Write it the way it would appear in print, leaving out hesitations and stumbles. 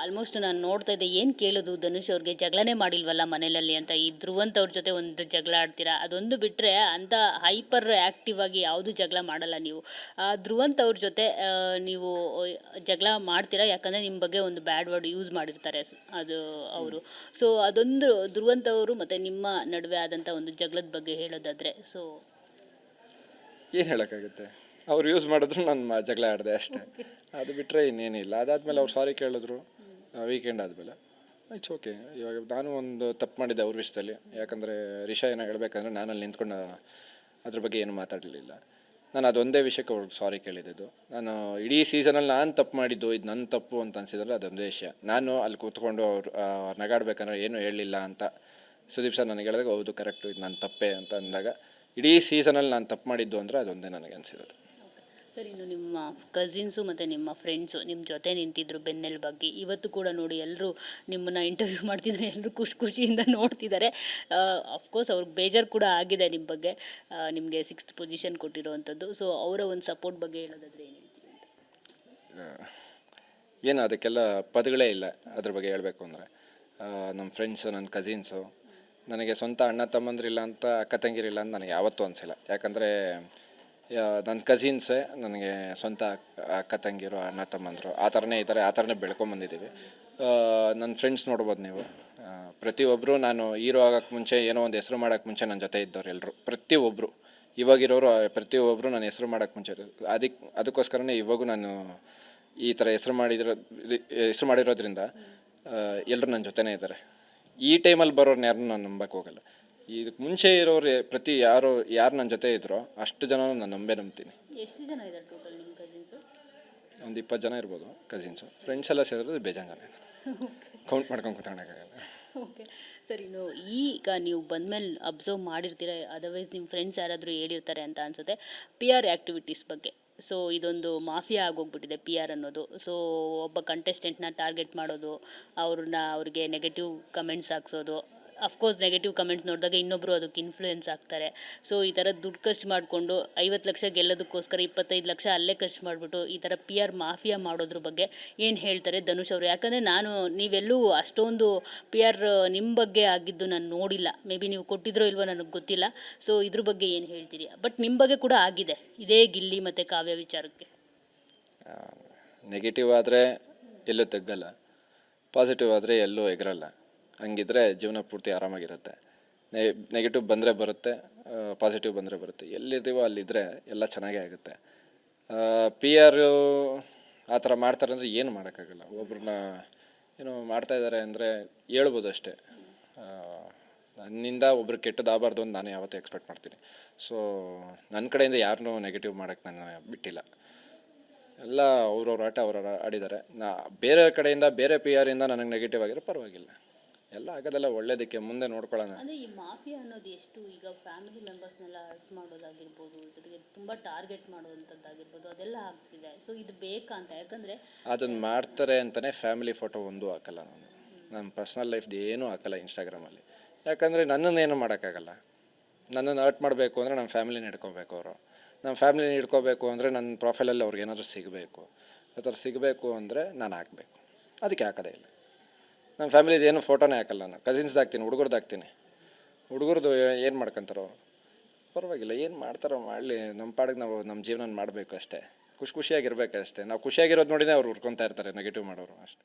Almost ನಾನು ನೋಡ್ತಾ ಇದ್ದೆ, ಏನು ಕೇಳೋದು ಧನುಷ್ ಅವ್ರಿಗೆ, ಜಗಳನೇ ಮಾಡಿಲ್ವಲ್ಲ ಮನೇಲಿ ಅಂತ. ಈ ಧ್ರುವಂತ್ ಅವ್ರ ಜೊತೆ ಒಂದು ಜಗಳ ಆಡ್ತೀರಾ, ಅದೊಂದು ಬಿಟ್ಟರೆ ಅಂತ ಹೈಪರ್ ಆ್ಯಕ್ಟಿವ್ ಆಗಿ ಯಾವುದು ಜಗಳ ಮಾಡಲ್ಲ ನೀವು. ಧ್ರುವಂತ್ ಅವ್ರ ಜೊತೆ ನೀವು ಜಗಳ ಮಾಡ್ತೀರಾ, ಯಾಕಂದರೆ ನಿಮ್ಮ ಬಗ್ಗೆ ಒಂದು ಬ್ಯಾಡ್ ವರ್ಡ್ ಯೂಸ್ ಮಾಡಿರ್ತಾರೆ ಅದು ಅವರು. ಸೊ ಅದೊಂದು ಧ್ರುವಂತ್ ಅವರು ಮತ್ತು ನಿಮ್ಮ ನಡುವೆ ಆದಂಥ ಒಂದು ಜಗಳದ ಬಗ್ಗೆ ಹೇಳೋದಾದರೆ, ಸೊ ಏನು ಹೇಳೋಕ್ಕಾಗುತ್ತೆ, ಅವ್ರು ಯೂಸ್ ಮಾಡಿದ್ರು ನಾನು ಜಗಳ ಆಡಿದೆ ಅಷ್ಟೇ. ಅದು ಬಿಟ್ಟರೆ ಇನ್ನೇನಿಲ್ಲ. ಅದಾದಮೇಲೆ ಅವ್ರು ಸಾರಿ ಕೇಳಿದ್ರು ವೀಕೆಂಡ್ ಆದಮೇಲೆ. It's okay. ಇವಾಗ ನಾನು ಒಂದು ತಪ್ಪು ಮಾಡಿದ್ದೆ ಅವ್ರ ವಿಷಯದಲ್ಲಿ. ಯಾಕಂದರೆ ರಿಷಾ ಏನೋ ಹೇಳ್ಬೇಕಂದ್ರೆ ನಾನು ಅಲ್ಲಿ ನಿಂತ್ಕೊಂಡು ಅದ್ರ ಬಗ್ಗೆ ಏನು ಮಾತಾಡಲಿಲ್ಲ. ನಾನು ಅದೊಂದೇ ವಿಷಯಕ್ಕೆ ಅವ್ರಿಗೆ ಸಾರಿ ಕೇಳಿದ್ದು. ನಾನು ಇಡೀ ಸೀಸನಲ್ಲಿ ನಾನು ತಪ್ಪು ಮಾಡಿದ್ದು, ಇದು ನನ್ನ ತಪ್ಪು ಅಂತ ಅನಿಸಿದ್ರೆ ಅದೊಂದೇ ವಿಷಯ. ನಾನು ಅಲ್ಲಿ ಕೂತ್ಕೊಂಡು ಅವ್ರು ನಗಾಡ್ಬೇಕಂದ್ರೆ ಏನೂ ಹೇಳಲಿಲ್ಲ ಅಂತ ಸುದೀಪ್ ಸರ್ ನನಗೆ ಹೇಳಿದಾಗ ಹೌದು ಕರೆಕ್ಟು, ಇದು ನನ್ನ ತಪ್ಪೆ ಅಂತ ಅಂದಾಗ ಇಡೀ ಸೀಸನಲ್ಲಿ ನಾನು ತಪ್ಪು ಮಾಡಿದ್ದು ಅಂದರೆ ಅದೊಂದೇ ನನಗೆ ಅನಿಸಿರೋದು. ಸರ್, ಇನ್ನು ನಿಮ್ಮ ಕಸಿನ್ಸು ಮತ್ತು ನಿಮ್ಮ ಫ್ರೆಂಡ್ಸು ನಿಮ್ಮ ಜೊತೆ ನಿಂತಿದ್ರು ಬೆನ್ನೆಲುಬಾಗಿ. ಇವತ್ತು ಕೂಡ ನೋಡಿ ಎಲ್ಲರೂ ನಿಮ್ಮನ್ನು ಇಂಟರ್ವ್ಯೂ ಮಾಡ್ತಿದ್ದಾರೆ, ಎಲ್ಲರೂ ಖುಷಿಯಿಂದ ನೋಡ್ತಿದ್ದಾರೆ. ಅಫ್ಕೋರ್ಸ್ ಅವ್ರಿಗೆ ಬೇಜಾರು ಕೂಡ ಆಗಿದೆ ನಿಮ್ಮ ಬಗ್ಗೆ, ನಿಮಗೆ 6th ಪೊಸಿಷನ್ ಕೊಟ್ಟಿರೋವಂಥದ್ದು. ಸೊ ಅವರ ಒಂದು ಸಪೋರ್ಟ್ ಬಗ್ಗೆ ಹೇಳೋದಾದರೆ ಏನು ಹೇಳ್ತೀವಿ ಅಂತ? ಏನು ಅದಕ್ಕೆಲ್ಲ ಪದಗಳೇ ಇಲ್ಲ ಅದ್ರ ಬಗ್ಗೆ ಹೇಳಬೇಕು ಅಂದರೆ. ನಮ್ಮ ಫ್ರೆಂಡ್ಸು, ನನ್ನ ಕಸಿನ್ಸು, ನನಗೆ ಸ್ವಂತ ಅಣ್ಣ ತಮ್ಮಂದಿರಿಲ್ಲ ಅಂತ, ಅಕ್ಕ ತಂಗಿರಿಲ್ಲ ಅಂತ ನನಗೆ ಯಾವತ್ತೂ ಅನಿಸಿಲ್ಲ. ಯಾಕಂದರೆ ನನ್ನ ಕಸಿನ್ಸೇ ನನಗೆ ಸ್ವಂತ ಅಕ್ಕ ತಂಗಿರು, ಅಣ್ಣ ತಮ್ಮಂದರು, ಆ ಥರನೇ ಇದ್ದಾರೆ, ಆ ಥರನೇ ಬೆಳ್ಕೊಂಬಂದಿದ್ದೀವಿ. ನನ್ನ ಫ್ರೆಂಡ್ಸ್ ನೋಡ್ಬೋದು ನೀವು, ಪ್ರತಿಯೊಬ್ಬರು ನಾನು ಹೀರೋ ಆಗೋಕ್ಕೆ ಮುಂಚೆ, ಏನೋ ಒಂದು ಹೆಸರು ಮಾಡೋಕ್ಕೆ ಮುಂಚೆ ನನ್ನ ಜೊತೆ ಇದ್ದವ್ರು ಎಲ್ಲರೂ, ಪ್ರತಿಯೊಬ್ಬರು. ಇವಾಗಿರೋರು ಪ್ರತಿಯೊಬ್ಬರು ನಾನು ಹೆಸರು ಮಾಡೋಕ್ಕೆ ಮುಂಚೆ, ಅದಕ್ಕೋಸ್ಕರನೇ ಇವಾಗೂ ನಾನು ಈ ಥರ ಹೆಸರು ಮಾಡಿರೋದ್ರಿಂದ ಎಲ್ಲರೂ ನನ್ನ ಜೊತೆನೇ ಇದ್ದಾರೆ. ಈ ಟೈಮಲ್ಲಿ ಬರೋರ್ನ ಯಾರನ್ನೂ ನಾನು ನಂಬಕ್ಕೆ ಹೋಗಲ್ಲ. ಇದಕ್ಕೆ ಮುಂಚೆ ಇರೋರು ಯಾರು ನನ್ನ ಜೊತೆ ಇದ್ರೋ ಅಷ್ಟು ಜನ ನಾನು ನಂಬ್ತೀನಿ. ಎಷ್ಟು ಜನ ಇದ್ದಾರೆ ಟೋಟಲ್ ನಿಮ್ಮ ಕಸಿನ್ಸು? ಒಂದು 20 ಜನ ಇರ್ಬೋದು ಕಸಿನ್ಸು. ಫ್ರೆಂಡ್ಸ್ ಎಲ್ಲ ಸೇರಿದ್ರೆ ಬೇಜಾನ್ ಜನ ಇದ್ದಾರೆ, ಕೌಂಟ್ ಮಾಡ್ಕೊಂಡು ಕೂತ್ಕೊಳ್ಳೋಕ್ಕಾಗಲ್ಲ. ಓಕೆ ಸರ್, ಇನ್ನು ಈಗ ನೀವು ಬಂದಮೇಲೆ ಅಬ್ಸರ್ವ್ ಮಾಡಿರ್ತೀರ, ಅದರ್ವೈಸ್ ನಿಮ್ಮ ಫ್ರೆಂಡ್ಸ್ ಯಾರಾದರೂ ಹೇಳಿರ್ತಾರೆ ಅಂತ ಅನಿಸುತ್ತೆ, PR ಆ್ಯಕ್ಟಿವಿಟೀಸ್ ಬಗ್ಗೆ. ಸೊ ಇದೊಂದು ಮಾಫಿಯಾ ಆಗೋಗ್ಬಿಟ್ಟಿದೆ PR ಅನ್ನೋದು. ಸೊ ಒಬ್ಬ ಕಂಟೆಸ್ಟೆಂಟ್ನ ಟಾರ್ಗೆಟ್ ಮಾಡೋದು, ಅವ್ರಿಗೆ ನೆಗೆಟಿವ್ ಕಮೆಂಟ್ಸ್ ಹಾಕ್ಸೋದು. ಅಫ್ಕೋರ್ಸ್ ನೆಗೆಟಿವ್ ಕಮೆಂಟ್ಸ್ ನೋಡಿದಾಗ ಇನ್ನೊಬ್ಬರು ಅದಕ್ಕೆ ಇನ್ಫ್ಲೂಯೆನ್ಸ್ ಆಗ್ತಾರೆ. ಸೊ ಈ ಥರ ದುಡ್ಡು ಖರ್ಚು ಮಾಡಿಕೊಂಡು 50 ಲಕ್ಷ ಗೆಲ್ಲೋದಕ್ಕೋಸ್ಕರ 25 ಲಕ್ಷ ಅಲ್ಲೇ ಖರ್ಚು ಮಾಡಿಬಿಟ್ಟು ಈ ಥರ PR ಮಾಫಿಯಾ ಮಾಡೋದ್ರ ಬಗ್ಗೆ ಏನು ಹೇಳ್ತಾರೆ ಧನುಷ್ ಅವರು? ಯಾಕಂದರೆ ನೀವೆಲ್ಲೂ ಅಷ್ಟೊಂದು PR ನಿಮ್ಮ ಬಗ್ಗೆ ಆಗಿದ್ದು ನಾನು ನೋಡಿಲ್ಲ. ಮೇ ಬಿ ನೀವು ಕೊಟ್ಟಿದ್ರೋ ಇಲ್ವೋ ನನಗೆ ಗೊತ್ತಿಲ್ಲ. ಸೊ ಇದ್ರ ಬಗ್ಗೆ ಏನು ಹೇಳ್ತೀರಿ? ಬಟ್ ನಿಮ್ಮ ಬಗ್ಗೆ ಕೂಡ ಆಗಿದೆ ಇದೇ ಗಿಲ್ಲಿ ಮತ್ತು ಕಾವ್ಯ ವಿಚಾರಕ್ಕೆ. ನೆಗೆಟಿವ್ ಆದರೆ ಎಲ್ಲೂ ತಗ್ಗಲ್ಲ, ಪಾಸಿಟಿವ್ ಆದರೆ ಎಲ್ಲೂ ಎಗರಲ್ಲ. ಹಂಗಿದ್ರೆ ಜೀವನ ಪೂರ್ತಿ ಆರಾಮಾಗಿರುತ್ತೆ. ನೆಗೆಟಿವ್ ಬಂದರೆ ಬರುತ್ತೆ, ಪಾಸಿಟಿವ್ ಬಂದರೆ ಬರುತ್ತೆ. ಎಲ್ಲಿದ್ದೀವೋ ಅಲ್ಲಿದ್ದರೆ ಎಲ್ಲ ಚೆನ್ನಾಗೇ ಆಗುತ್ತೆ. PR ಆ ಥರ ಮಾಡ್ತಾರೆ ಅಂದರೆ ಏನು ಮಾಡೋಕ್ಕಾಗಲ್ಲ. ಒಬ್ರನ್ನ ಏನೋ ಮಾಡ್ತಾಯಿದ್ದಾರೆ ಅಂದರೆ ಹೇಳ್ಬೋದು ಅಷ್ಟೇ. ನನ್ನಿಂದ ಒಬ್ರು ಕೆಟ್ಟದಾಗಬಾರ್ದು ಅಂತ ನಾನು ಯಾವತ್ತೂ ಎಕ್ಸ್ಪೆಕ್ಟ್ ಮಾಡ್ತೀನಿ. ಸೊ ನನ್ನ ಕಡೆಯಿಂದ ಯಾರನ್ನೂ ನೆಗೆಟಿವ್ ಮಾಡೋಕ್ಕೆ ನಾನು ಬಿಟ್ಟಿಲ್ಲ. ಎಲ್ಲ ಅವ್ರವ್ರ ಆಟ ಅವ್ರವ್ರು ಆಡಿದ್ದಾರೆ. ಬೇರೆ ಕಡೆಯಿಂದ, ಬೇರೆ PR ಇಂದ ನನಗೆ ನೆಗೆಟಿವ್ ಆಗಿರೋ ಪರವಾಗಿಲ್ಲ, ಎಲ್ಲ ಆಗೋದೆಲ್ಲ ಒಳ್ಳೇದಕ್ಕೆ, ಮುಂದೆ ನೋಡ್ಕೊಳ್ಳೋಣ. ಅಂದರೆ ಈ ಮಾಫಿಯಾ ಅನ್ನೋದು ಎಷ್ಟು ಈಗ ಫ್ಯಾಮಿಲಿ ಮೆಂಬರ್ಸ್ನೆಲ್ಲ ಅರ್ಟ್ ಮಾಡೋದಾಗಿರ್ಬೋದು, ಜೊತೆಗೆ ತುಂಬ ಟಾರ್ಗೆಟ್ ಮಾಡುವಂಥದ್ದಾಗಿರ್ಬೋದು, ಅದೆಲ್ಲ ಆಗ್ತಿದೆ. ಸೊ ಇದು ಬೇಕಾ ಅಂತ? ಯಾಕಂದರೆ ಅದನ್ನು ಮಾಡ್ತಾರೆ ಅಂತಲೇ ಫ್ಯಾಮಿಲಿ ಫೋಟೋ ಒಂದೂ ಹಾಕಲ್ಲ ನಾನು. ನಮ್ಮ ಪರ್ಸ್ನಲ್ ಲೈಫ್ದು ಏನೂ ಹಾಕಲ್ಲ ಇನ್ಸ್ಟಾಗ್ರಾಮಲ್ಲಿ. ಯಾಕಂದರೆ ನನ್ನನ್ನೇನು ಮಾಡೋಕ್ಕಾಗಲ್ಲ. ನನ್ನನ್ನು ಅರ್ಟ್ ಮಾಡಬೇಕು ಅಂದರೆ ನಮ್ಮ ಫ್ಯಾಮಿಲಿನ ಹಿಡ್ಕೋಬೇಕು ಅವರು. ನಮ್ಮ ಫ್ಯಾಮಿಲಿನ ಹಿಡ್ಕೋಬೇಕು ಅಂದರೆ ನನ್ನ ಪ್ರೊಫೈಲಲ್ಲಿ ಅವ್ರಿಗೇನಾದರೂ ಸಿಗಬೇಕು. ಆ ಥರ ಸಿಗಬೇಕು ಅಂದರೆ ನಾನು ಹಾಕಬೇಕು. ಅದಕ್ಕೆ ಹಾಕೋದೇ ಇಲ್ಲ. ನಮ್ಮ ಫ್ಯಾಮಿಲಿದು ಏನು ಫೋಟೋನೇ ಹಾಕಲ್ಲ ನಾನು. ಕಸಿನ್ಸ್ದು ಹಾಕ್ತೀನಿ, ಹುಡುಗರ್ದು ಹಾಕ್ತೀನಿ. ಹುಡುಗರದು ಏನು ಮಾಡ್ಕೊತಾರೋ ಪರವಾಗಿಲ್ಲ, ಏನು ಮಾಡ್ತಾರೋ ಮಾಡಲಿ. ನಮ್ಮ ಪಾಡಿಗೆ ನಾವು ನಮ್ಮ ಜೀವನ ಮಾಡಬೇಕು ಅಷ್ಟೇ. ಖುಷಿಯಾಗಿರ್ಬೇಕು ಅಷ್ಟೇ. ನಾವು ಖುಷಿಯಾಗಿರೋದು ನೋಡಿನೇ ಅವ್ರು ಹುಡ್ಕೊತಾ ಇರ್ತಾರೆ ನೆಗೆಟಿವ್ ಮಾಡೋರು ಅಷ್ಟೇ.